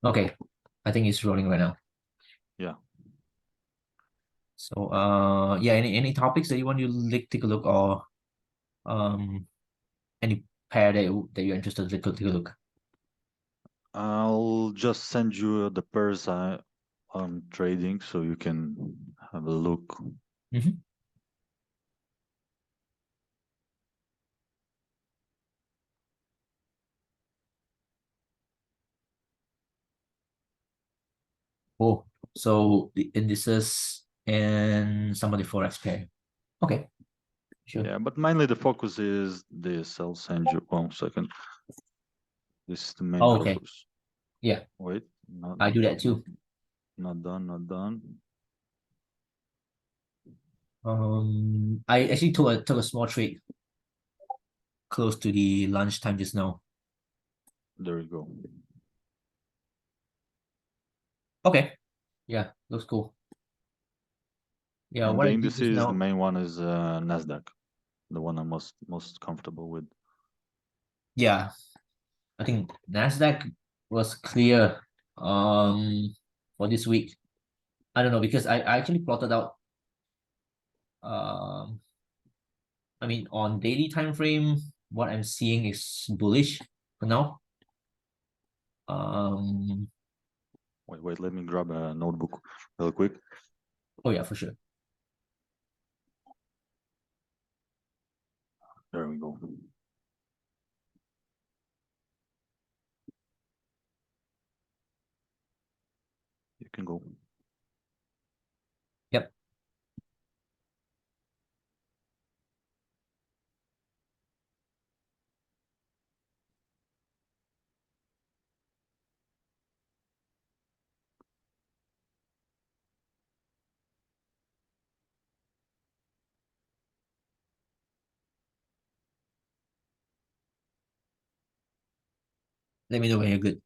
Okay, I think it's rolling right now. Yeah. So yeah, any topics that you want to take a look, or any pair that you're interested to take a look? I'll just send you the pairs I'm trading so you can have a look. Mm-hmm. Oh, so the indices and some of the forex pair. Okay, sure. Yeah, but mainly the focus is this. I'll send you 1 second. This is the main Oh, okay. focus. Yeah, Wait, not I do that not too. not done, not done. I actually took a small trade close to the lunchtime just now. There you go. Okay, yeah, looks cool. Yeah, And what the I did just indices, the now. main one is Nasdaq, the one I'm most comfortable with. Yeah, I think Nasdaq was clear for this week. I don't know because I actually plotted out um I mean on daily time frame what I'm seeing is bullish for now. Um Wait, let me grab a notebook real quick. oh yeah, for sure. There we go. You can go. Yep. Let me know when you're good.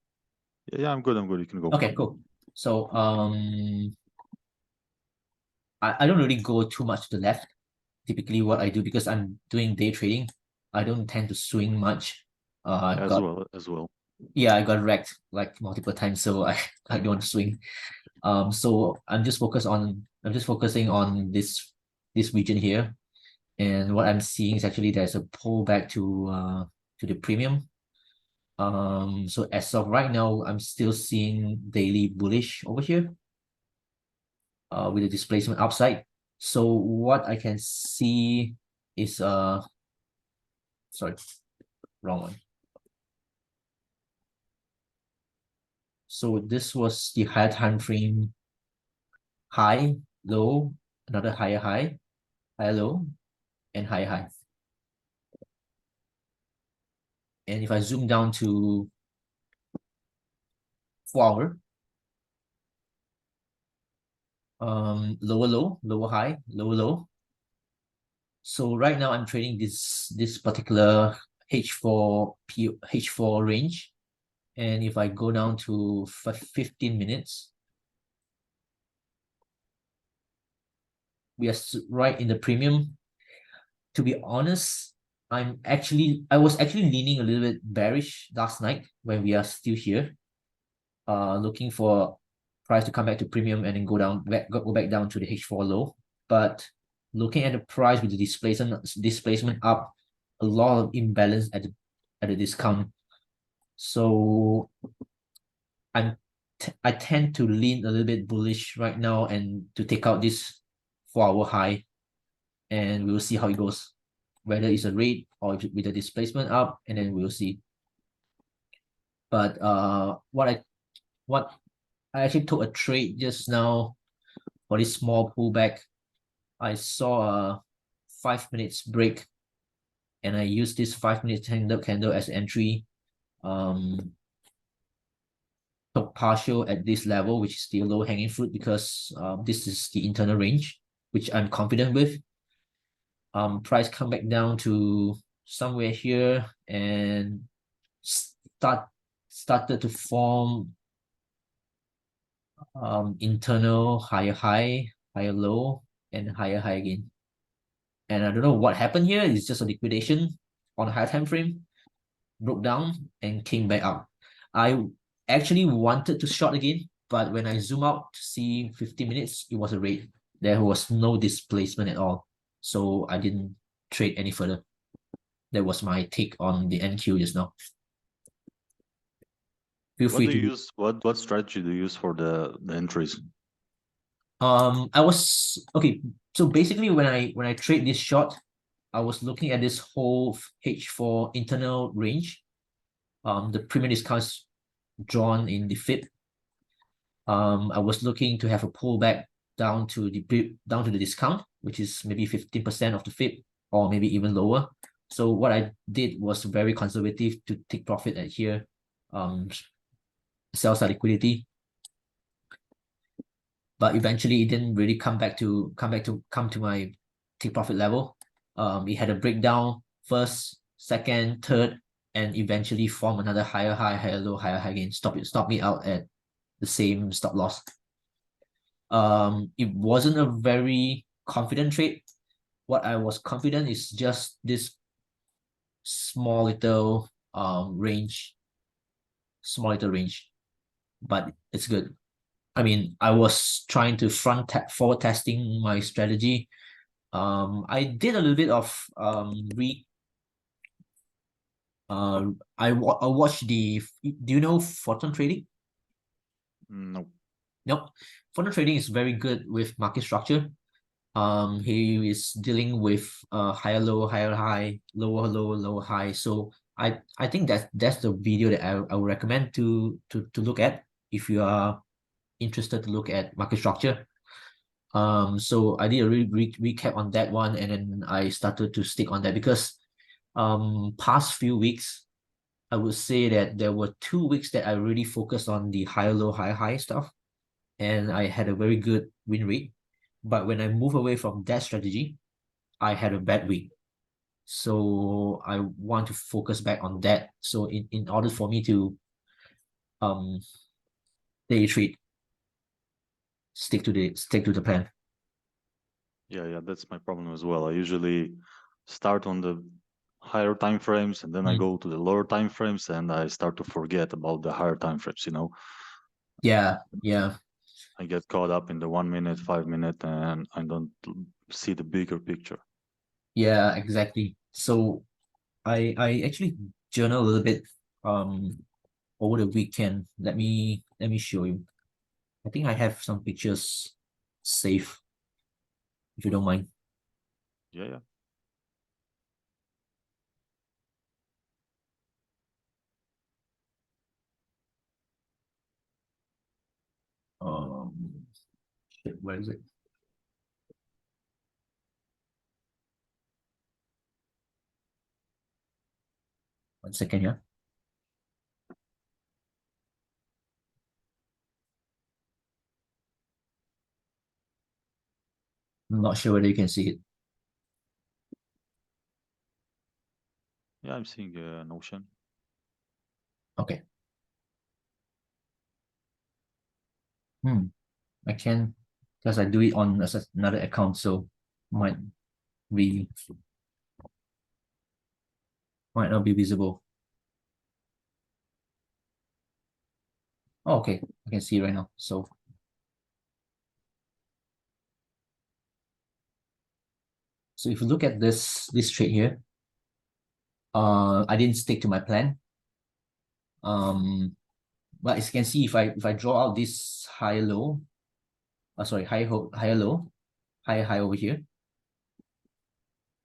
Yeah, I'm good. I'm good. You can go. Okay, cool. So I don't really go too much to the left. Typically what I do because I'm doing day trading, I don't tend to swing much. I As got well, as well. yeah, I got wrecked like multiple times, so I don't want to swing. So I'm just focusing on this region here, and what I'm seeing is actually there's a pullback to the premium. So as of right now, I'm still seeing daily bullish over here, with the displacement upside. So what I can see is sorry, wrong one. So this was the higher time frame high, low, another higher high, higher low, and higher high. And if I zoom down to 4 hour, lower low, lower high, lower low. So right now I'm trading this particular H4 range. And if I go down to 15 minutes, we are right in the premium. To be honest, I was actually leaning a little bit bearish last night when we are still here, looking for price to come back to premium and then go back down to the H4 low. But looking at the price with the displacement up, a lot of imbalance at the discount. So I tend to lean a little bit bullish right now and to take out this 4 hour high, and we'll see how it goes. Whether it's a rate or with the displacement up, and then we'll see. But what I actually took a trade just now for this small pullback. I saw a 5 minutes break, and I used this 5 minute candle as entry. Took partial at this level, which is the low hanging fruit, because this is the internal range, which I'm confident with. Price come back down to somewhere here and started to form internal higher high, higher low, and higher high again. And I don't know what happened here. It's just a liquidation on a higher time frame, broke down and came back up. I actually wanted to short again, but when I zoom out to see 15 minutes, it was a red. There was no displacement at all. So I didn't trade any further. That was my take on the NQ just now. Feel What free do you to use? What strategy do you use for the entries? I was okay. So basically when I trade this short, I was looking at this whole H4 internal range. The premium discounts drawn in the FIB. I was looking to have a pullback down to the discount, which is maybe 15% of the FIB or maybe even lower. So what I did was very conservative to take profit at here, sell side liquidity. But eventually it didn't really come to my take profit level. It had a breakdown first, second, third, and eventually form another higher high, higher low, higher high again. Stop me out at the same stop loss. It wasn't a very confident trade. What I was confident is just this small little range, but it's good. I mean, I was trying to forward testing my strategy. I did a little bit of I watched the. Do you know Photon Trading? No. Nope. Photon Trading is very good with market structure. He is dealing with higher low, higher high, lower low, lower high. So I think that's the video that I would recommend to look at if you are interested to look at market structure. So I did a recap on that one, and then I started to stick on that because past few weeks, I would say that there were 2 weeks that I really focused on the higher low, higher high stuff, and I had a very good win rate. But when I move away from that strategy, I had a bad week. So I want to focus back on that. So in order for me to um day trade, stick to the plan. Yeah, that's my problem as well. I usually start on the higher time frames and then I go to the lower time frames and I start to forget about the higher time frames, Yeah. I get caught up in the 1 minute, 5 minute, and I don't see the bigger picture. Yeah, exactly. So I actually journal a little bit over the weekend. Let me show you. I think I have some pictures saved, if you don't mind. Yeah. Um shit, where is it? One second, yeah. I'm not sure whether you can see it. Yeah, I'm seeing an ocean. Okay. I can, because I do it on another account, so might be might not be visible. Oh, okay, I can see right now. So if you look at this trade here, I didn't stick to my plan. But as you can see, if I draw out this high low, sorry, higher low, higher high over here.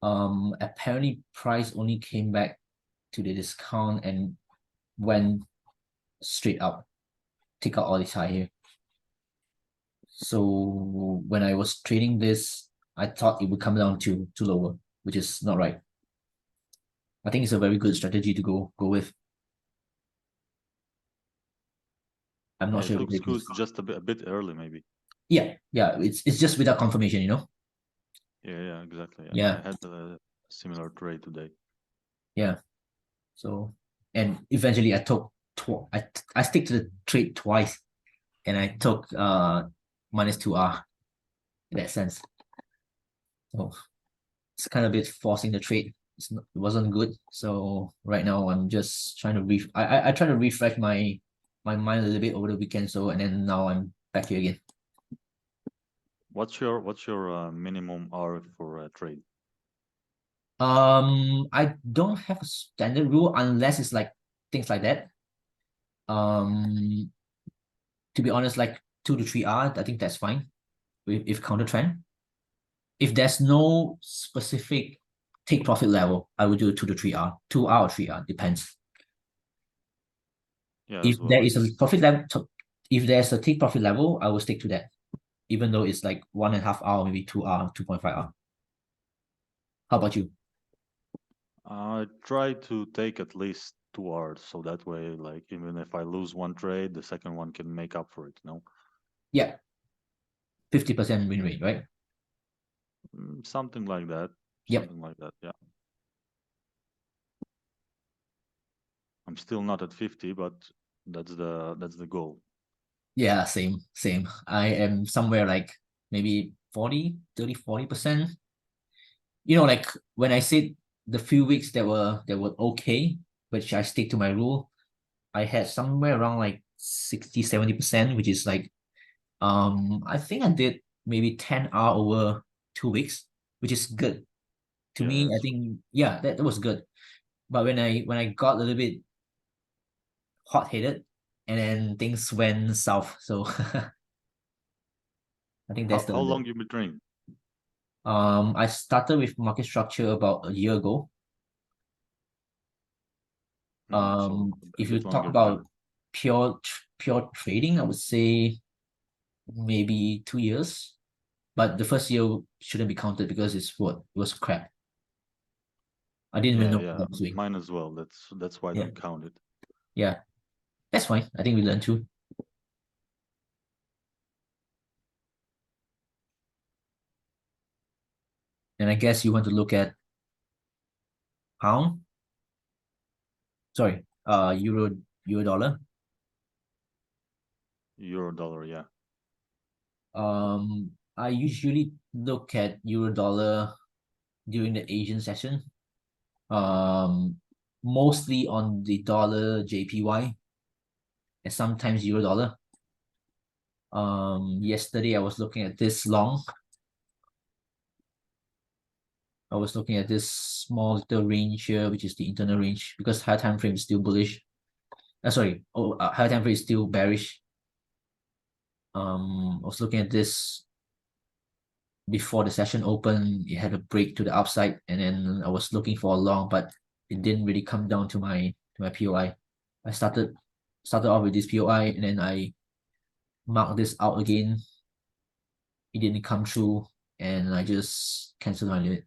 Apparently price only came back to the discount and went straight up, take out all this high here. So when I was trading this, I thought it would come down to lower, which is not right. I think it's a very good strategy to go with. I'm Yeah, not it sure. looks good, just a bit early maybe. Yeah, it's just without confirmation, you know. Yeah, exactly. Yeah. I Yeah, had a similar trade today. yeah. So and eventually I took I stick to the trade twice, and I took -2R in that sense. So it's kind of a bit forcing the trade. It wasn't good. So right now I'm just trying to I try to refresh my my mind a little bit over the weekend. So and then now I'm back here again. What's your minimum hour for a trade? I don't have a standard rule unless it's like things like that. Um, to be honest, like 2 to 3 hours, I think that's fine if counter trend. If there's no specific take profit level, I would do 2 to 3 hour, 2 hour, 3 hour, depends. Yeah, If as there well. is a It's profit level, if there's a take profit level, I will stick to that, even though it's like 1.5 hour, maybe 2 hour, 2.5 hour. How about you? I try to take at least 2 hours, so that way, like even if I lose one trade, the second one can make up for it. Yeah, 50% win rate, right? Something like that. Yep. Something like that. Yeah. I'm still not at 50, but that's the goal. Yeah, same. I am somewhere like maybe 40%. Like when I said the few weeks that were okay, which I stick to my rule, I had somewhere around like 60-70%, which is like I think I did maybe 10 hour over 2 weeks, which is good. To Yeah, me, I yes. think yeah, that was good. But when I got a little bit hot headed and then things went south. So I think that's How the long you been training? I started with market structure about a year ago. So a If you bit talk longer than. about pure trading, I would say maybe 2 years. But the first year shouldn't be counted because it was crap. I didn't even Yeah, know yeah. what I was doing. Mine as well. That's why I Yeah, don't count it. yeah, that's fine. I think we learned too. And I guess you want to look at pound, sorry, euro dollar. Euro dollar, yeah. I usually look at euro dollar during the Asian session. Um, Mostly on the dollar JPY and sometimes euro dollar. Yesterday I was looking at this long. I was looking at this small little range here, which is the internal range, because higher time frame is still bullish. Higher time frame is still bearish. I was looking at this before the session opened. It had a break to the upside, and then I was looking for a long, but it didn't really come down to my POI. I started off with this POI, and then I marked this out again. It didn't come through, and I just canceled my limit.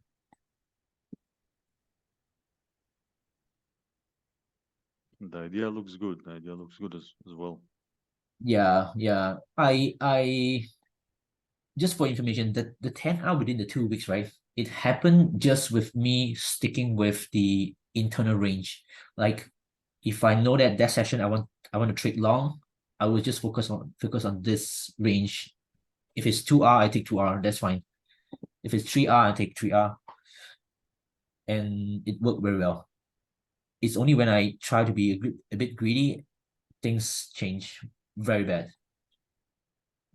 The idea looks good. The idea looks good as well. Yeah, yeah. I just for information, the 10 hour within the 2 weeks, right? It happened just with me sticking with the internal range. Like if I know that session I want to trade long, I will just focus on this range. If it's 2 hour, I take 2 hour, that's fine. If it's 3 hour, I take 3 hour. And it worked very well. It's only when I try to be a bit greedy, things change very bad.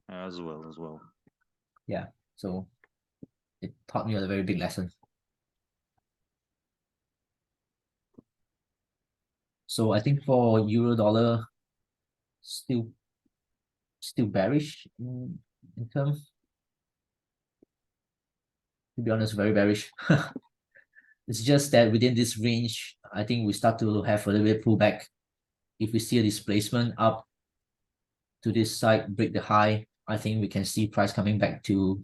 As well. Yeah. So it taught me a very big lesson. So I think for euro dollar, still bearish in terms, to be honest, very bearish. It's just that within this range, I think we start to have a little bit pullback. If we see a displacement up to this side, break the high, I think we can see price coming back to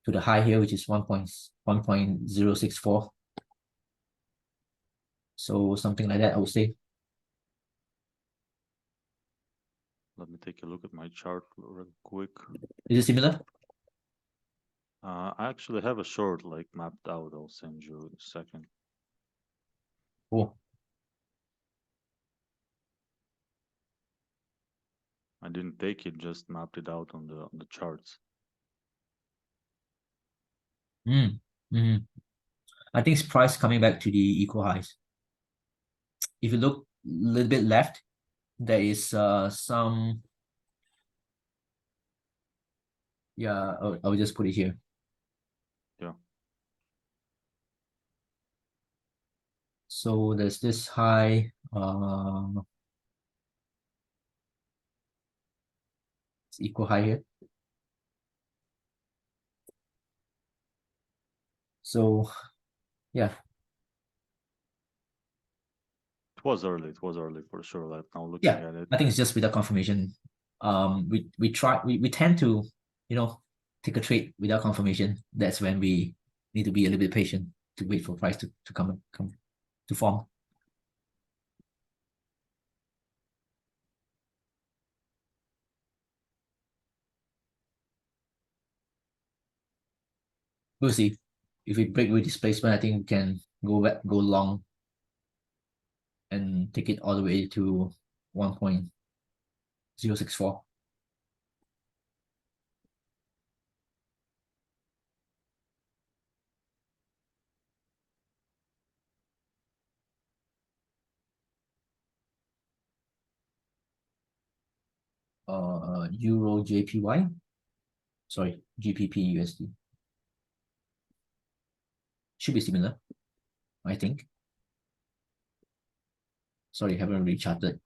the high here, which is 1.064. So something like that, I would say. Let me take a look at my chart real quick. Is it similar? I actually have a short like mapped out. I'll send you in a second. Oh, I didn't take it, just mapped it out on the charts. mm, mm. I think it's price coming back to the equal highs. If you look a little bit left, there is some, yeah, I'll just put it here. Yeah. So there's this high, it's equal high here. So yeah, It was early. It was early for sure. Like now looking yeah, at it. I think it's just without confirmation. We tend to, take a trade without confirmation. That's when we need to be a little bit patient to wait for price to come to form. We'll see. If we break with displacement, I think we can go long and take it all the way to 1.064. EURJPY. Sorry, GBPUSD. Should be similar, I think. Sorry, haven't really charted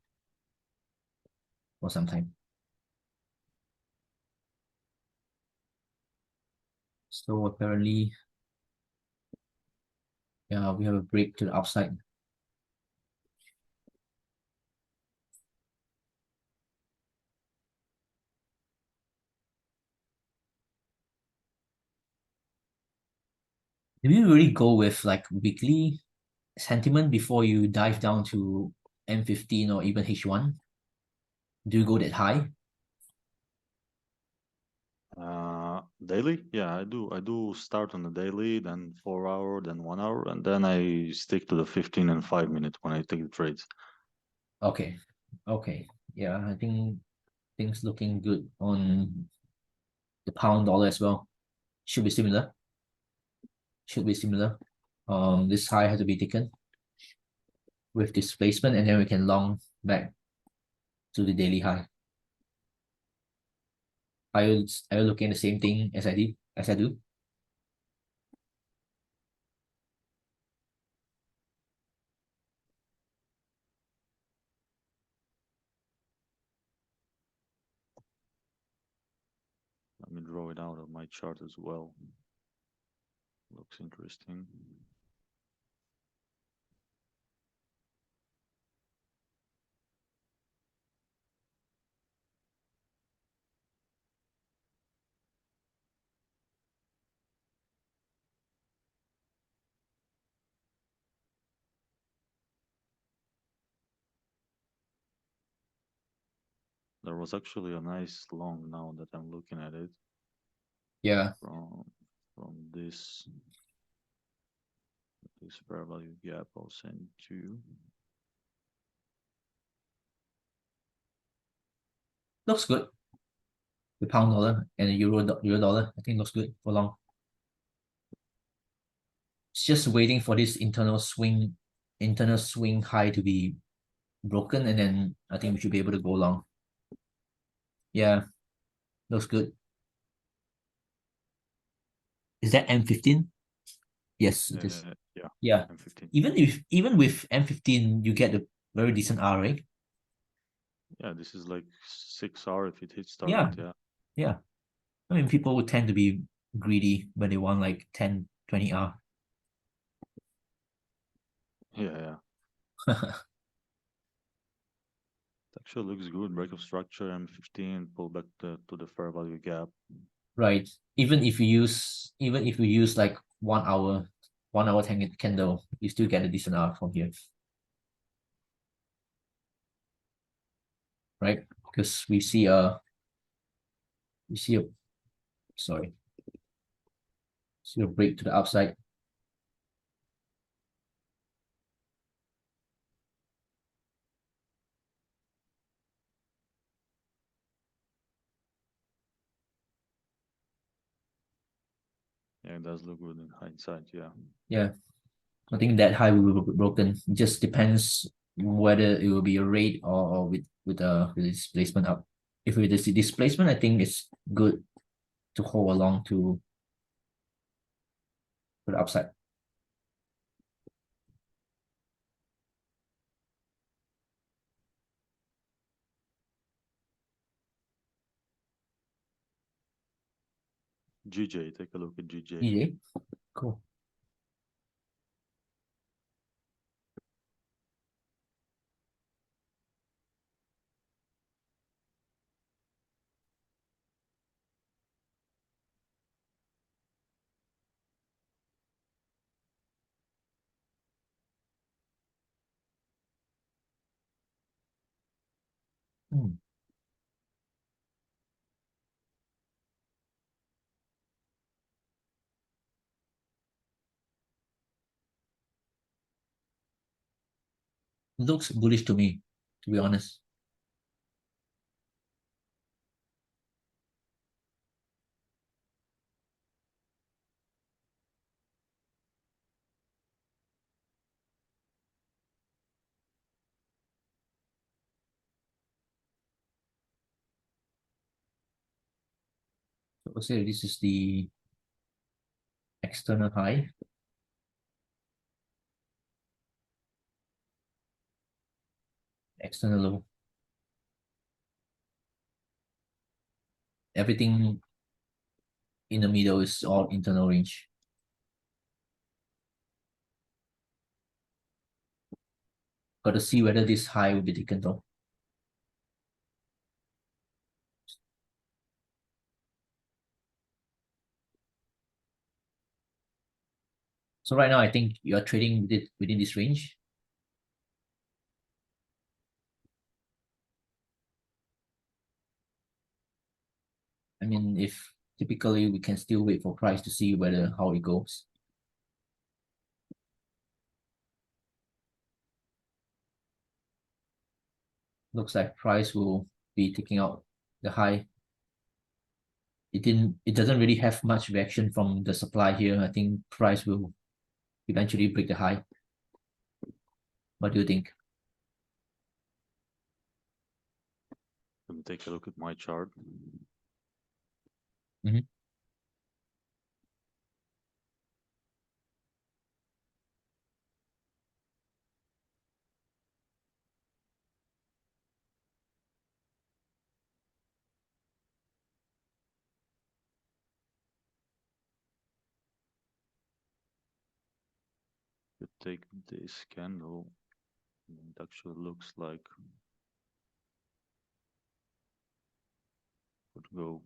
for some time. So apparently, yeah, we have a break to the upside. Do you really go with like weekly sentiment before you dive down to M15 or even H1? Do you go that high? Daily, yeah, I do start on the daily, then 4 hour, then 1 hour, and then I stick to the 15 and 5 minute when I take the trades. Okay. Okay. Yeah, I think things looking good on the pound dollar as well. Should be similar. Should be similar. This high has to be taken with displacement, and then we can long back to the daily high. Are you looking at the same thing as I do? Let me draw it out of my chart as well. Looks interesting. There was actually a nice long now that I'm looking at it Yeah. from this fair value gap. I'll send you. Looks good. The pound dollar and the euro dollar, I think looks good for long. It's just waiting for this internal swing high to be broken, and then I think we should be able to go long. Yeah, looks good. Is that M15? Yes, it is. Yeah, Yeah. M15. Even with M15, you get a very decent R, right? Yeah, this is like 6 hour if it hits Yeah. target. Yeah. Yeah. I mean, people would tend to be greedy when they want like 10, 20 R. Yeah. It actually looks good. Break of structure M15, pull back to the fair value gap. Right. Even if you use like 1 hour candle, you still get a decent R from here. Right? Because we see a sorry. See a break to the upside. Yeah, it does look good in hindsight. Yeah. Yeah. I think that high will be broken. It just depends whether it will be a rate or with a displacement up. If with the displacement, I think it's good to hold along to the upside. GJ, take a look at GJ. Yeah, cool. Hmm. Looks bullish to me, to be honest. So I'll say this is the external high, external low. Everything in the middle is all internal range. Got to see whether this high will be taken though. So right now, I think you are trading within this range. I mean, if typically we can still wait for price to see whether how it goes. Looks like price will be taking out the high. It doesn't really have much reaction from the supply here. I think price will eventually break the high. What do you think? Let me take a look at my chart. Mhm. You take this candle, and it actually looks like would go.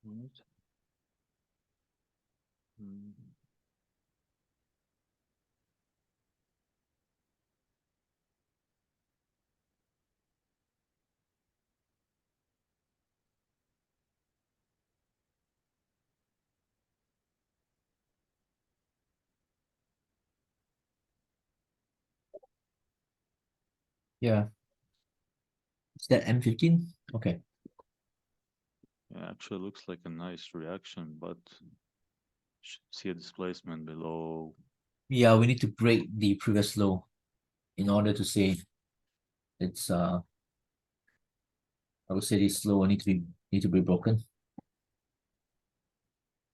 Right. Yeah. Is that M15? Okay. Yeah, actually looks like a nice reaction, but should see a displacement below. Yeah, we need to break the previous low in order to say it's I would say this low need to be broken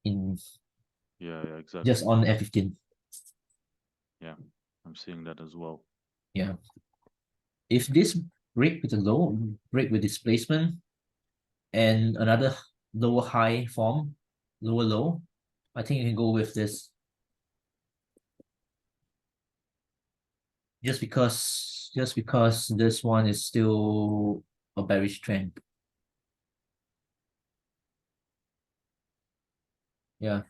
in Yeah, exactly. just on F15. Yeah, I'm seeing that as well. Yeah. If this break with a low, break with displacement, and another lower high form, lower low, I think you can go with this. Just because this one is still a bearish trend. Yeah.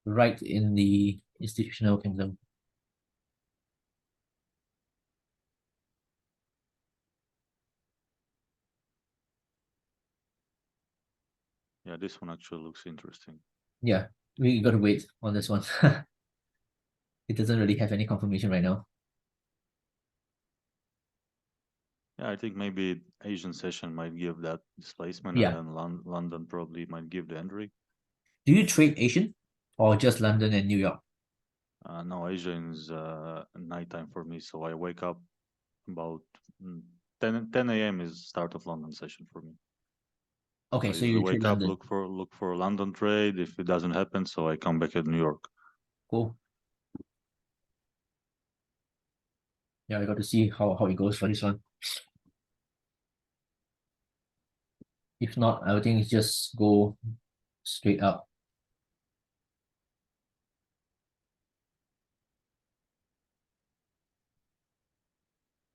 Right in the institutional kingdom. Yeah, this one actually looks interesting. Yeah, we gotta wait on this one. It doesn't really have any confirmation right now. Yeah, I think maybe Asian session might give that displacement, and Yeah. then London probably might give the entry. Do you trade Asian or just London and New York? No, Asian is nighttime for me, so I wake up about 10 a.m. is start of London session for me. So Okay, I so usually you trade wake up, London. look for a London trade. If it doesn't happen, so I come back at New York. Cool. Yeah, I got to see how it goes for this one. If not, I would think it's just go straight up.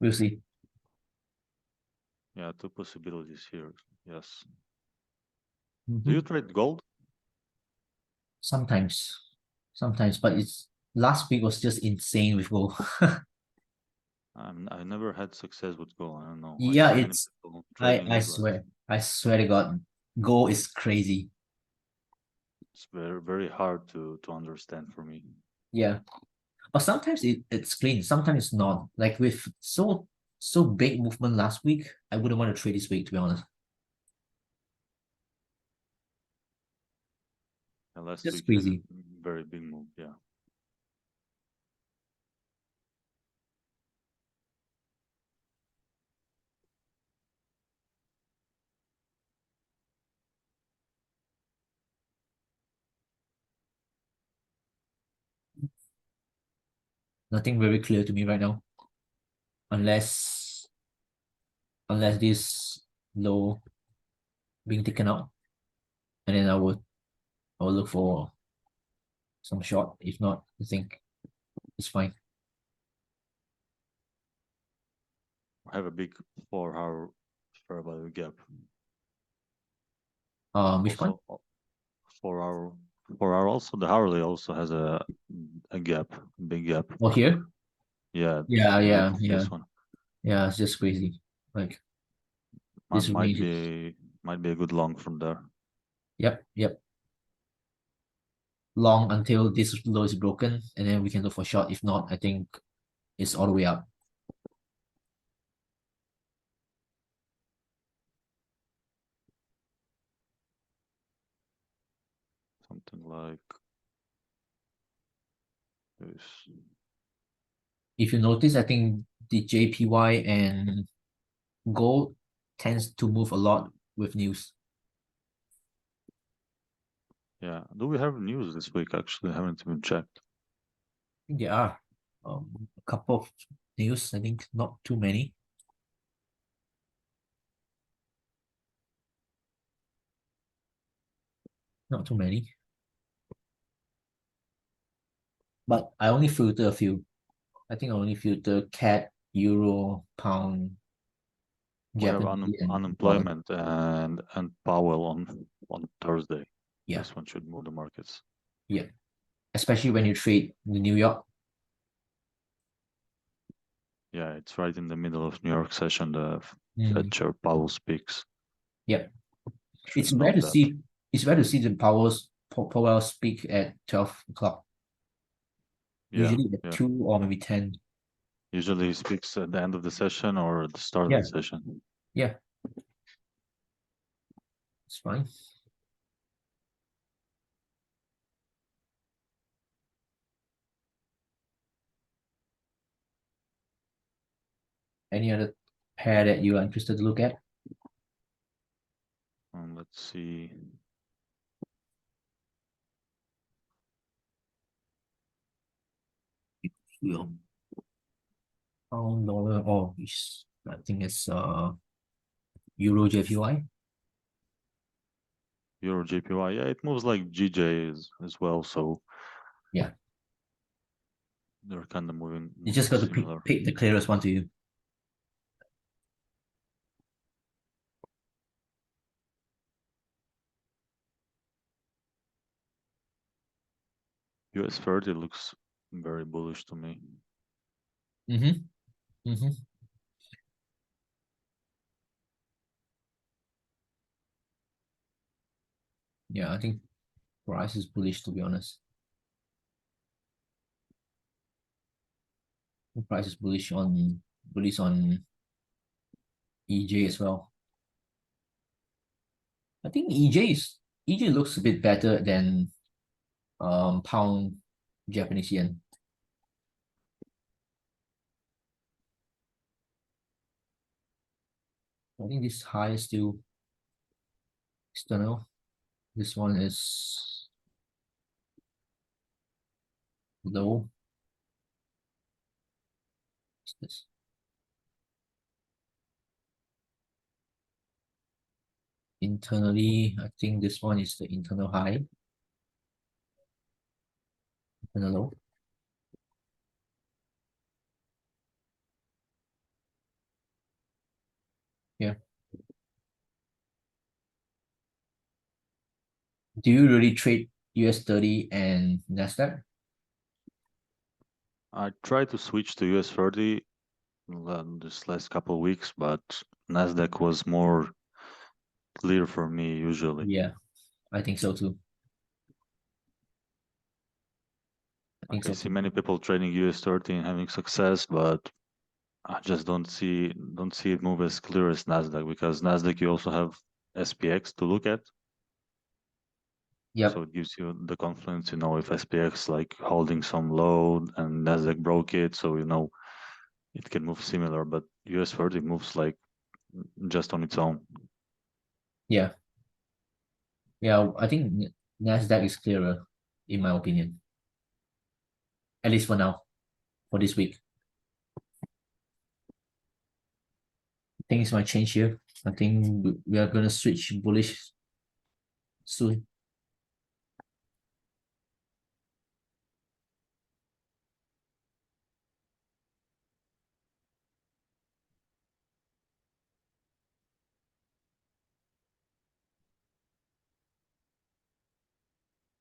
We'll see. Yeah, two possibilities here. Yes. Do Mhm. you trade gold? Sometimes, but it's last week was just insane with gold. I never had success with gold. I don't know. I Yeah, see many it's people I trading I it, but swear, I swear to God, gold is crazy. it's very very hard to understand for me. Yeah, but sometimes it's clean, sometimes it's not. Like with so big movement last week, I wouldn't want to trade this week to be honest. And last Just week had a crazy. very big move. Yeah. Nothing very clear to me right now, unless this low being taken out, and then I will look for some short. If not, I think it's fine. I have a big 4 hour fair value gap. Which one? Also 4 hour 4 hour also the hourly also has a gap, big gap. Oh, here? Yeah, Yeah, like yeah, yeah, this one. yeah. It's just crazy. Like Might, this might range is. be might be a good long from there. Yep, yep. Long until this low is broken, and then we can look for short. If not, I think it's all the way up. Something like this. If you notice, I think the JPY and gold tends to move a lot with news. Yeah. Do we have news this week? Actually, I haven't even checked. I think there are a couple of news. I think not too many. Not too many. But I only filter a few. I think I only filter CAD, Euro, Pound, We have Japanese, and dollar. unemployment and Powell on Thursday. Yeah, This one should move the markets. yeah. Especially when you trade the New York. Yeah, it's right in the middle of New York session. The Mm, Fed Chair Powell speaks. yeah. Should It's rare note to that. see the Powell speak at 12 o'clock. Yeah, Usually at yeah. 2 or maybe 10. Usually he speaks at the end of the session or at the start of Yeah, the session. yeah. It's fine. Any other pair that you are interested to look at? Let's see. Yeah. Pound dollar. Oh, I think it's EURJPY. EURJPY. Yeah, it moves like GJ as well, so Yeah. they're kind of You moving just got to similar. pick the clearest one to you. US 30 looks very bullish to me. Mm-hmm. Mm-hmm. Yeah, I think price is bullish to be honest. The price is bullish on EJ as well. I think EJ looks a bit better than pound Japanese yen. I think this high is still external. This one is low. What's this? Internally, I think this one is the internal high. Internal low. Yeah. Do you really trade US30 and Nasdaq? I tried to switch to US30 this last couple of weeks, but Nasdaq was more clear for me usually. Yeah, I think so too. I think Like I so see too. many people trading US30 and having success, but I just don't see it move as clear as Nasdaq, because Nasdaq you also have SPX to look at. So Yep. it gives you the confidence, if SPX like holding some low and Nasdaq broke it, so it can move similar, but US30 moves like just on its own. Yeah. Yeah, I think Nasdaq is clearer, in my opinion. At least for now, for this week. Things might change here. I think we are gonna switch bullish soon.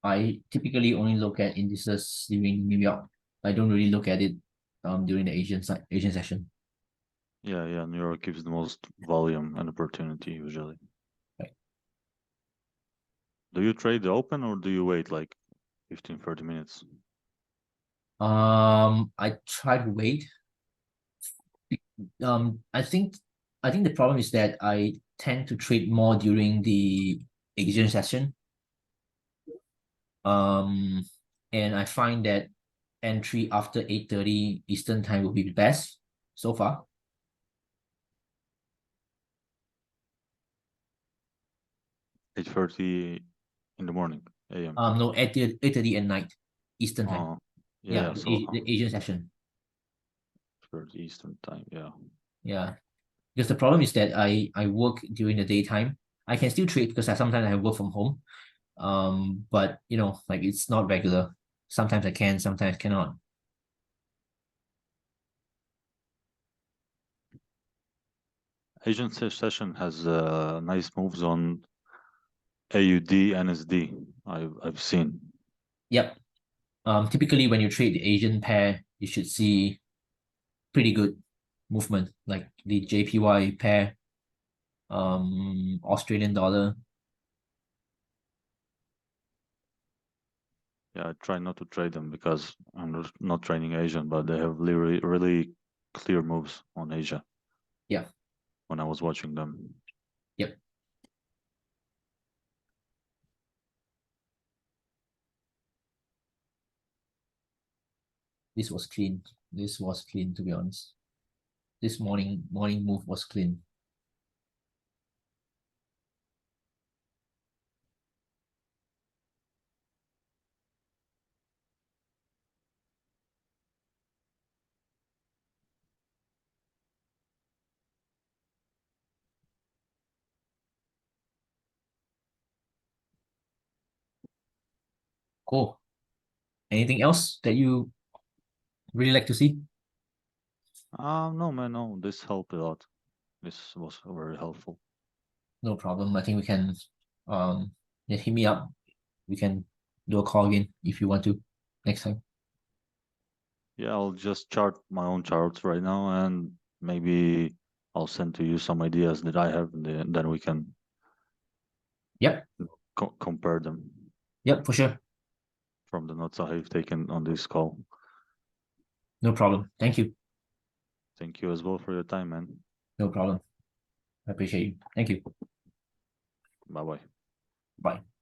I typically only look at indices during New York. I don't really look at it during the Asian session. Yeah, New York gives the most volume and opportunity usually. Right. Do you trade the open or do you wait like 15-30 minutes? I try to wait. I think the problem is that I tend to trade more during the Asian session. Um, and I find that entry after 8:30 Eastern time will be the best so far. 8:30 in the morning AM. No, at 8:30 at night Eastern time. Oh, yeah, Yeah, so the Asian session. 30 Eastern time. Yeah. Yeah, because the problem is that I work during the daytime. I can still trade because sometimes I work from home. But like it's not regular. Sometimes I can, sometimes cannot. Asian session has nice moves on AUD, NSD. I've seen. Yep. Typically when you trade the Asian pair, you should see pretty good movement, like the JPY pair, Australian dollar. Yeah, I try not to trade them because I'm not trading Asian, but they have really, really clear moves on Asia Yeah. when I was watching them. Yep. This was clean. This was clean, to be honest. This morning move was clean. Cool. Anything else that you really like to see? No, man, no. This helped a lot. This was very helpful. No problem. I think we can just hit me up. We can do a call again if you want to next time. Yeah, I'll just chart my own charts right now, and maybe I'll send to you some ideas that I have, and then we can Yep. compare them Yep, for sure. from the notes I have taken on this call. No problem. Thank you. Thank you as well for your time, man. No problem. I appreciate you. Thank you. Bye bye. Bye.